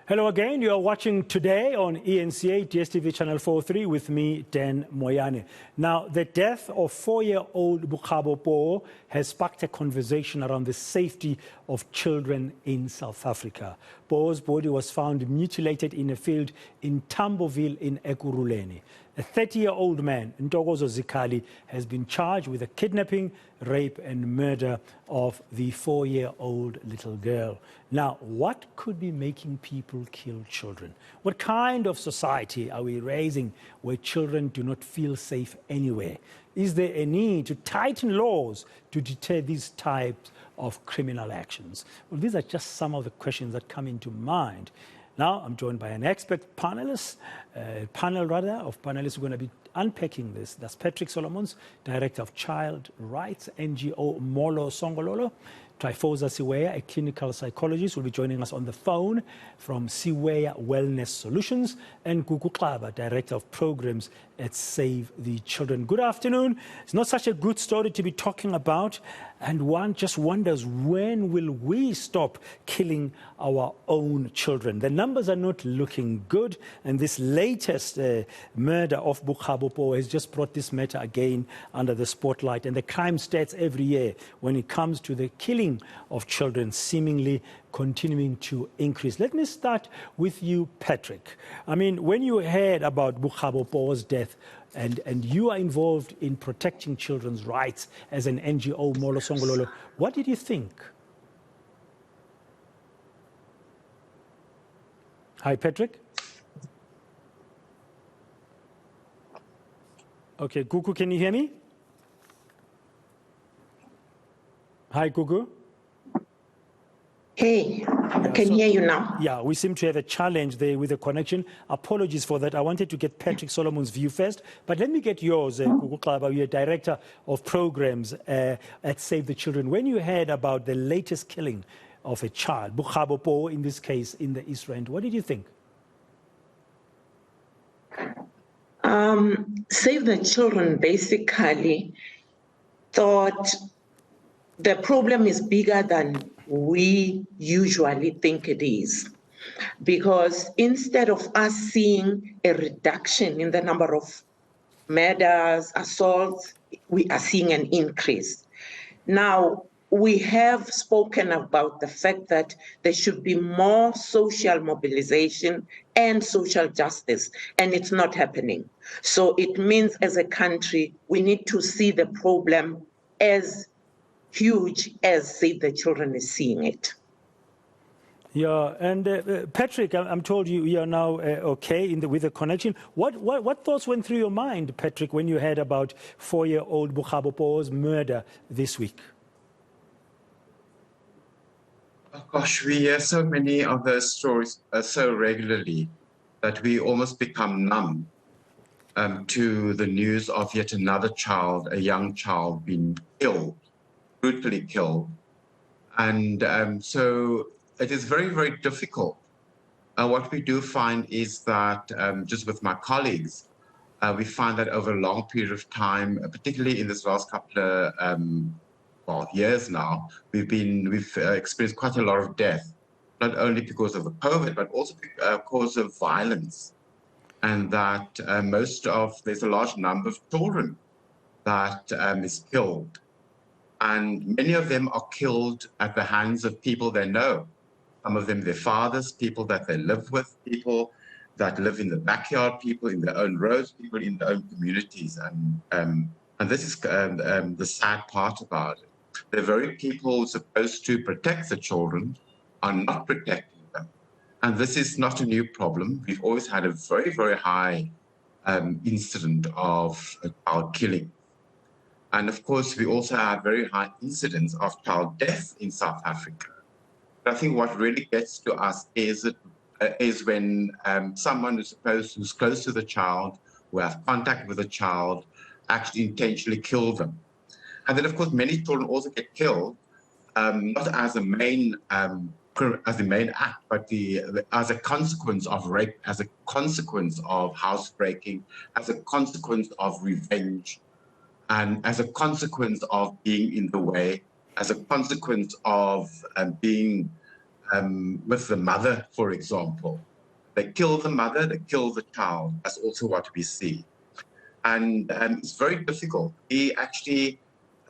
Hello again. You are watching Today on eNCA, DSTV Channel 43 with me, Dan Moyane. Now, the death of 4-year-old Bukabo Po has sparked a conversation around the safety of children in South Africa. Po's body was found mutilated in a field in Tamboville in Ekurhuleni. A 30-year-old man, Ntokozo Zikali, has been charged with the kidnapping, rape and murder of the 4-year-old little girl. Now, what could be making people kill children? What kind of society are we raising where children do not feel safe anywhere? Is there a need to tighten laws to deter these types of criminal actions? Well, these are just some of the questions that come into mind. Now, I'm joined by an expert panelist, of panelists who are going to be unpacking this. That's Patric Solomons, Director of Child Rights NGO Molo Songololo. Tryphosa Siweya, a clinical psychologist, will be joining us on the phone from Siweya Wellness Solutions, and Gugu, Xaba, Director of Programs at Save the Children. Good afternoon. It's not such a good story to be talking about, and one just wonders, when will we stop killing our own children? The numbers are not looking good, and this latest murder of Bukabo Po has just brought this matter again under the spotlight, and the crime stats every year when it comes to the killing of children seemingly continuing to increase. Let me start with you, Patric. I mean, when you heard about Bukabo Po's death, and you are involved in protecting children's rights as an NGO, Molo Songololo, what did you think? Hi, Patric. Okay, Gugu, can you hear me? Hi, Gugu. Hey, I can hear you now. Yeah, we seem to have a challenge there with the connection. Apologies for that. I wanted to get Patric Solomons' view first, but let me get yours, Gugu Xaba. You're Director of Programs at Save the Children. When you heard about the latest killing of a child, Bukabo Po in this case, in the East Rand, what did you think? Save the Children basically thought the problem is bigger than we usually think it is, because instead of us seeing a reduction in the number of murders, assaults, we are seeing an increase. Now, we have spoken about the fact that there should be more social mobilization and social justice, and it's not happening. So it means as a country, we need to see the problem as huge as Save the Children is seeing it. Yeah, and Patric, I'm told you are now okay with the connection. What thoughts went through your mind, Patric, when you heard about 4-year-old Bukabo Po's murder this week? Oh gosh, we hear so many of those stories so regularly that we almost become numb to the news of yet another child, a young child, being killed, brutally killed. And so it is very, very difficult. What we do find is that just with my colleagues, we find that over a long period of time, particularly in this last couple of years now, we've experienced quite a lot of death, not only because of the COVID, but also because of violence. And that there's a large number of children that is killed. And many of them are killed at the hands of people they know. Some of them their fathers, people that they live with, people that live in the backyard, people in their own roads, people in their own communities. And this is the sad part about it. The very people supposed to protect the children are not protecting them. And this is not a new problem. We've always had a very, very high incident of child killing. And of course, we also have very high incidence of child death in South Africa. But I think what really gets to us is when someone who's close to the child, who have contact with the child, actually intentionally kill them. And then, of course, many children also get killed, not as a main act, but as a consequence of rape, as a consequence of housebreaking, as a consequence of revenge, and as a consequence of being in the way, as a consequence of being with the mother, for example. They kill the mother, they kill the child. That's also what we see. And it's very difficult. We actually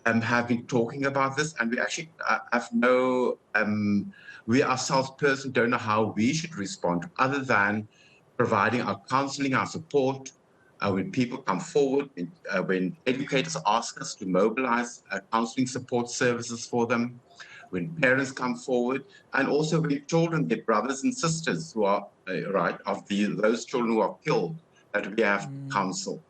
have been talking about this, and we actually we ourselves personally don't know how we should respond other than providing our counseling, our support, when people come forward, when educators ask us to mobilize counseling support services for them, when parents come forward, and also when children, their brothers and sisters who are, those children who are killed, that we have counsel.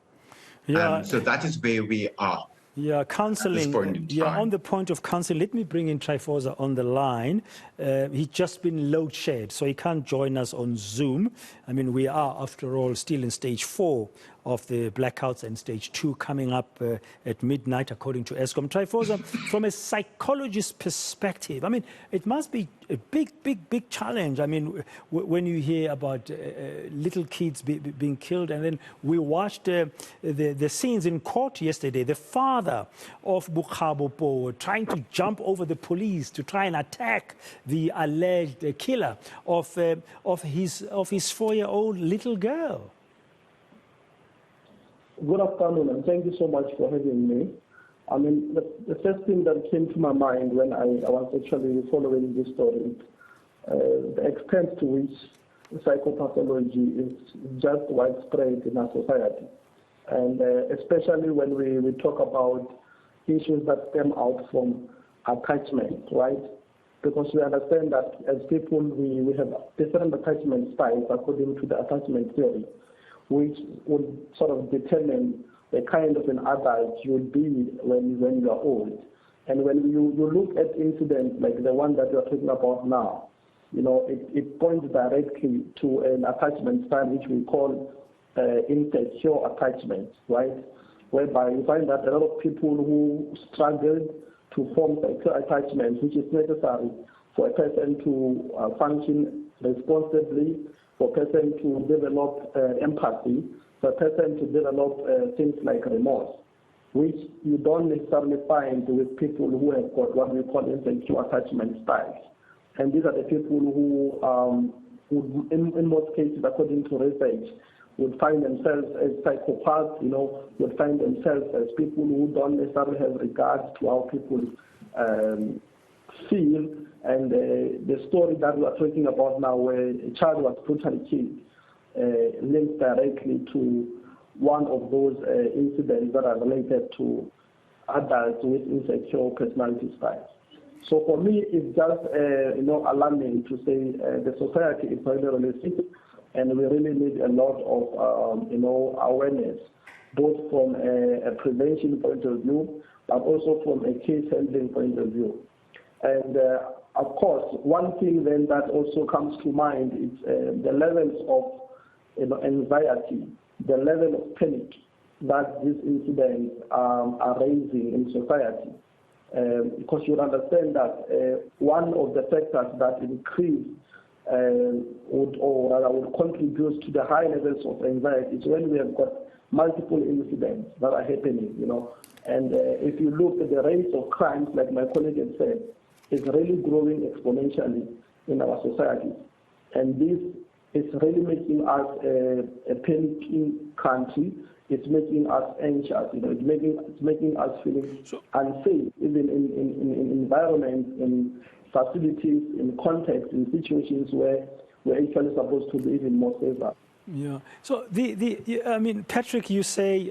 Yeah. So that is where we are. Yeah, counseling. At this point in time. On the point of counseling, let me bring in Tryphosa on the line. He's just been load shared, so he can't join us on Zoom. I mean, we are, after all, still in stage 4 of the blackouts, and stage 2 coming up at midnight, according to Eskom. Tryphosa, from a psychologist perspective, I mean, it must be a big challenge. I mean, when you hear about little kids being killed, and then we watched the scenes in court yesterday, the father of Bukhabo Po trying to jump over the police to try and attack the alleged killer of his 4-year-old little girl. Good afternoon, and thank you so much for having me. I mean, the first thing that came to my mind when I was actually following this story, the extent to which psychopathology is just widespread in our society. And especially when we talk about issues that stem out from attachment, right? Because we understand that as people, we have different attachment styles according to the attachment theory, which would sort of determine the kind of an adult you would be when you are old. And when you look at incidents like the one that you are talking about now, you know, it points directly to an attachment style which we call insecure attachment, right? Whereby you find that a lot of people who struggle to form secure attachments, which is necessary for a person to function responsibly, for a person to develop empathy, for a person to develop things like remorse, which you don't necessarily find with people who have got what we call insecure attachment styles. And these are the people who in most cases, according to research, would find themselves as psychopaths, you know, would find themselves as people who don't necessarily have regard to how people feel. And the story that we are talking about now, where a child was brutally killed, links directly to one of those incidents that are related to adults with insecure personality styles. So for me, it's just alarming to say the society is really sick, and we really need a lot of awareness, both from a prevention point of view, but also from a case handling point of view. And of course, one thing then that also comes to mind is the levels of anxiety, the level of panic that these incidents are raising in society. Because you understand that one of the factors that increase would contribute to the high levels of anxiety is when we have got multiple incidents that are happening, you know. And if you look at the rates of crimes, like my colleague has said, is really growing exponentially in our society. And this is really making us a panicking country. It's making us anxious, you know, it's making us feeling unsafe, even in environments, in facilities, in contexts, in situations where we're actually supposed to be even more safer. Yeah. So I mean, Patric, you say,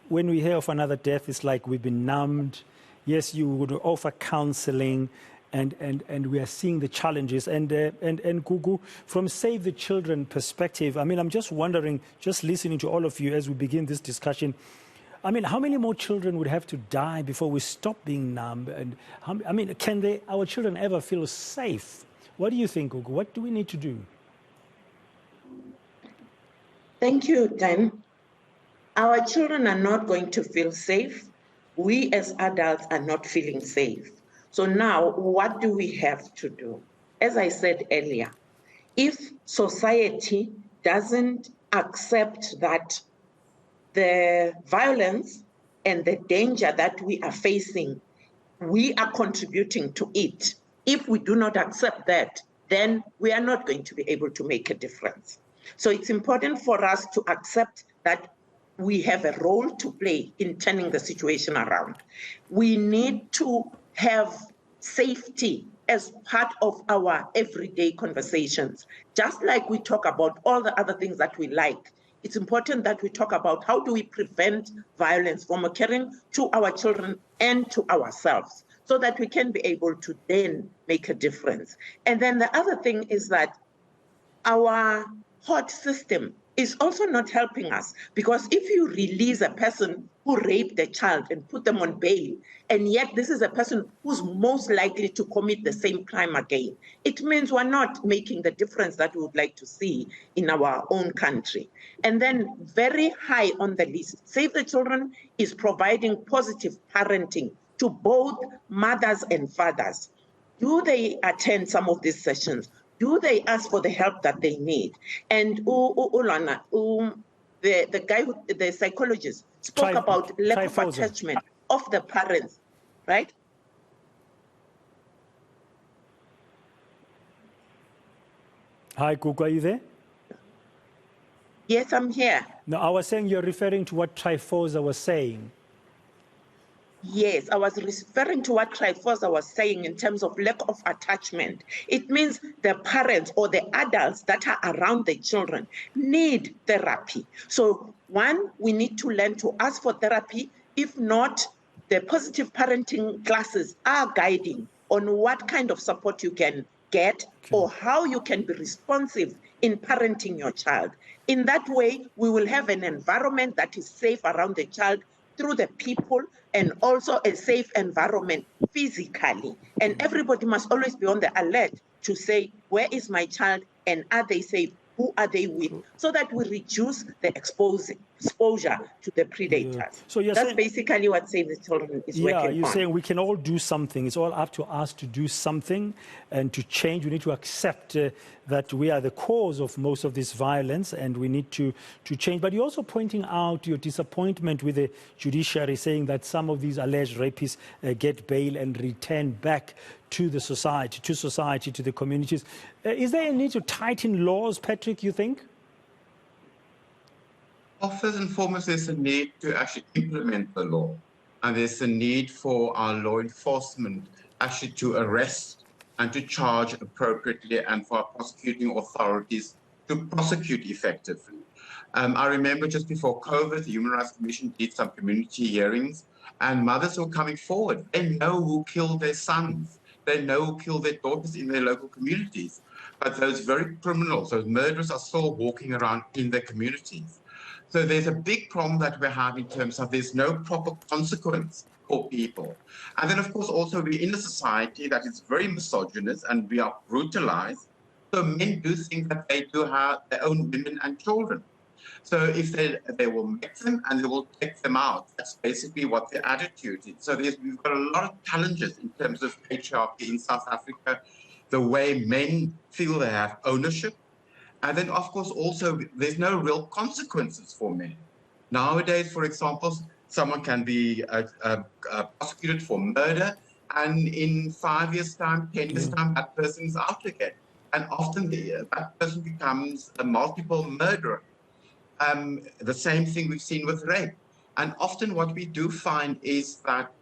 when we hear of another death, it's like we've been numbed. Yes, you would offer counseling, and we are seeing the challenges. And Gugu, from Save the Children perspective, I mean, I'm just wondering, just listening to all of you as we begin this discussion, I mean, how many more children would have to die before we stop being numb? And can our children ever feel safe? What do you think, Gugu? What do we need to do? Thank you, Dan. Our children are not going to feel safe. We as adults are not feeling safe. So now, what do we have to do? As I said earlier, if society doesn't accept that the violence and the danger that we are facing, we are contributing to it, If we do not accept that, then we are not going to be able to make a difference. So it's important for us to accept that we have a role to play in turning the situation around. We need to have safety as part of our everyday conversations. Just like we talk about all the other things that we like, it's important that we talk about how do we prevent violence from occurring to our children and to ourselves, so that we can be able to then make a difference. And then the other thing is that our court system is also not helping us, because if you release a person who raped a child and put them on bail, and yet this is a person who's most likely to commit the same crime again, it means we're not making the difference that we would like to see in our own country. And then very high on the list, Save the Children is providing positive parenting to both mothers and fathers. Do they attend some of these sessions? Do they ask for the help that they need? And Ulana, the guy, the psychologist, spoke about lack of attachment of the parents, right? Hi, Gugu, are you there? Yes, I'm here. No, I was saying you're referring to what Tryphosa was saying. Yes, I was referring to what Tryphosa was saying in terms of lack of attachment. It means the parents or the adults that are around the children need therapy. So one, we need to learn to ask for therapy. If not, the positive parenting classes are guiding on what kind of support you can get or how you can be responsive in parenting your child. In that way, we will have an environment that is safe around the child through the people, and also a safe environment physically. And everybody must always be on the alert to say, where is my child and are they safe? Who are they with? So that we reduce the exposure to the predators. Yeah. So that's saying, basically what Save the Children is working on. Yeah, you're saying we can all do something. It's all up to us to do something and to change. We need to accept that we are the cause of most of this violence and we need to change. But you're also pointing out your disappointment with the judiciary, saying that some of these alleged rapists get bail and return back to the society, to the communities. Is there a need to tighten laws, Patric, you think? Well, first and foremost, there's a need to actually implement the law. And there's a need for our law enforcement actually to arrest and to charge appropriately, and for our prosecuting authorities to prosecute effectively. I remember just before COVID, the Human Rights Commission did some community hearings, and mothers were coming forward. They know who killed their sons. They know who killed their daughters in their local communities. But those very criminals, those murderers, are still walking around in their communities. So there's a big problem that we have in terms of there's no proper consequence for people. And then, of course, also we're in a society that is very misogynist and we are brutalized. So men do think that they do have their own women and children. So if they will make them and they will take them out, that's basically what their attitude is. So we've got a lot of challenges in terms of patriarchy in South Africa, the way men feel they have ownership. And then, of course, also, there's no real consequences for men. Nowadays, for example, someone can be prosecuted for murder, and in 5 years' time, 10 years' time, that person is out again. And often that person becomes a multiple murderer. The same thing we've seen with rape. And often what we do find is that,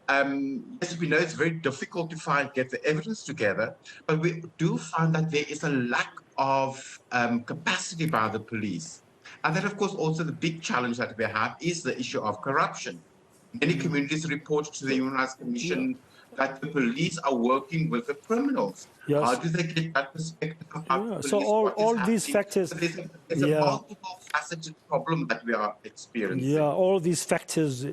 yes, we know it's very difficult to get the evidence together, but we do find that there is a lack of capacity by the police. And then, of course, also the big challenge that we have is the issue of corruption. Many communities report to the Human Rights Commission that the police are working with the criminals. Yes. How do they get that perspective of how police, so all these factors... So there's a multiple faceted problem that we are experiencing. Yeah, all these factors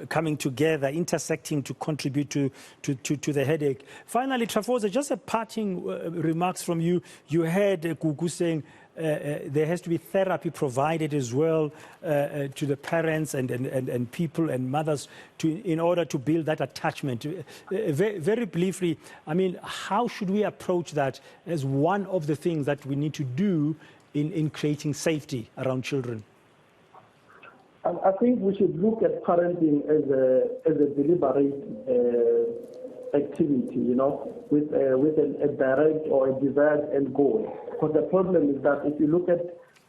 coming together, intersecting to contribute to the headache. Finally, Tryphosa, just a parting remarks from you. You heard Gugu saying there has to be therapy provided as well to the parents and people and mothers in order to build that attachment. Very briefly, I mean, how should we approach that as one of the things that we need to do in creating safety around children? I think we should look at parenting as a deliberate activity, with a direct or a desired end goal. Because the problem is that if you look at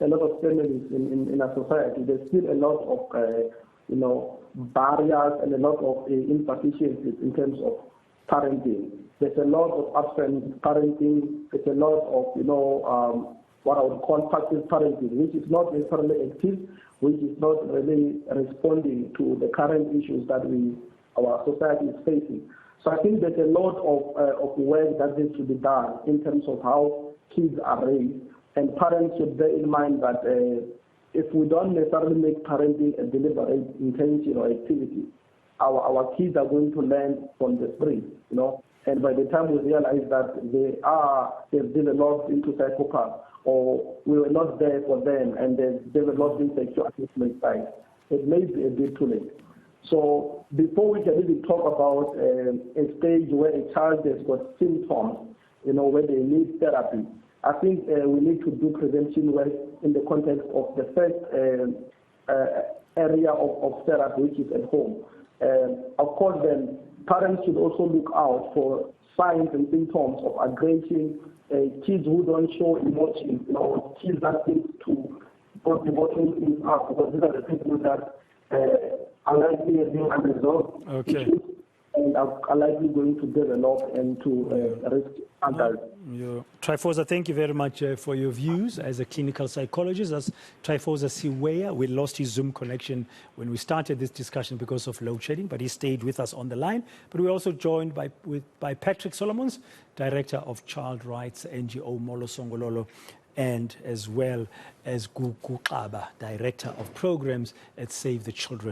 a lot of families in our society, there's still a lot of, barriers and a lot of insufficiencies in terms of parenting. There's a lot of absent parenting. There's a lot of, what I would call passive parenting, which is not necessarily active, which is not really responding to the current issues that our society is facing. So I think there's a lot of work that needs to be done in terms of how kids are raised, and parents should bear in mind that if we don't necessarily make parenting a deliberate intention or activity, our kids are going to learn from the street, and by the time we realize that they've developed into psychopaths, or we were not there for them and they've developed into sexual assessment side, it may be a bit too late. So before we can even talk about a stage where a child has got symptoms, where they need therapy, I think we need to do prevention work in the context of the first area of therapy, which is at home. Of course, then parents should also look out for signs and symptoms of aggression, kids who don't show emotions, kids that seem to put emotions in up, because these are the people that are likely being unresolved issues and are likely going to develop and to risk adults. Tryphosa, thank you very much for your views as a clinical psychologist. That's Tryphosa Siweya. We lost his Zoom connection when we started this discussion because of load shedding, but he stayed with us on the line. But we're also joined by Patric Solomons, Director of Child Rights NGO Molo Songololo, and as well as Gugu, Xaba, Director of Programs at Save the Children.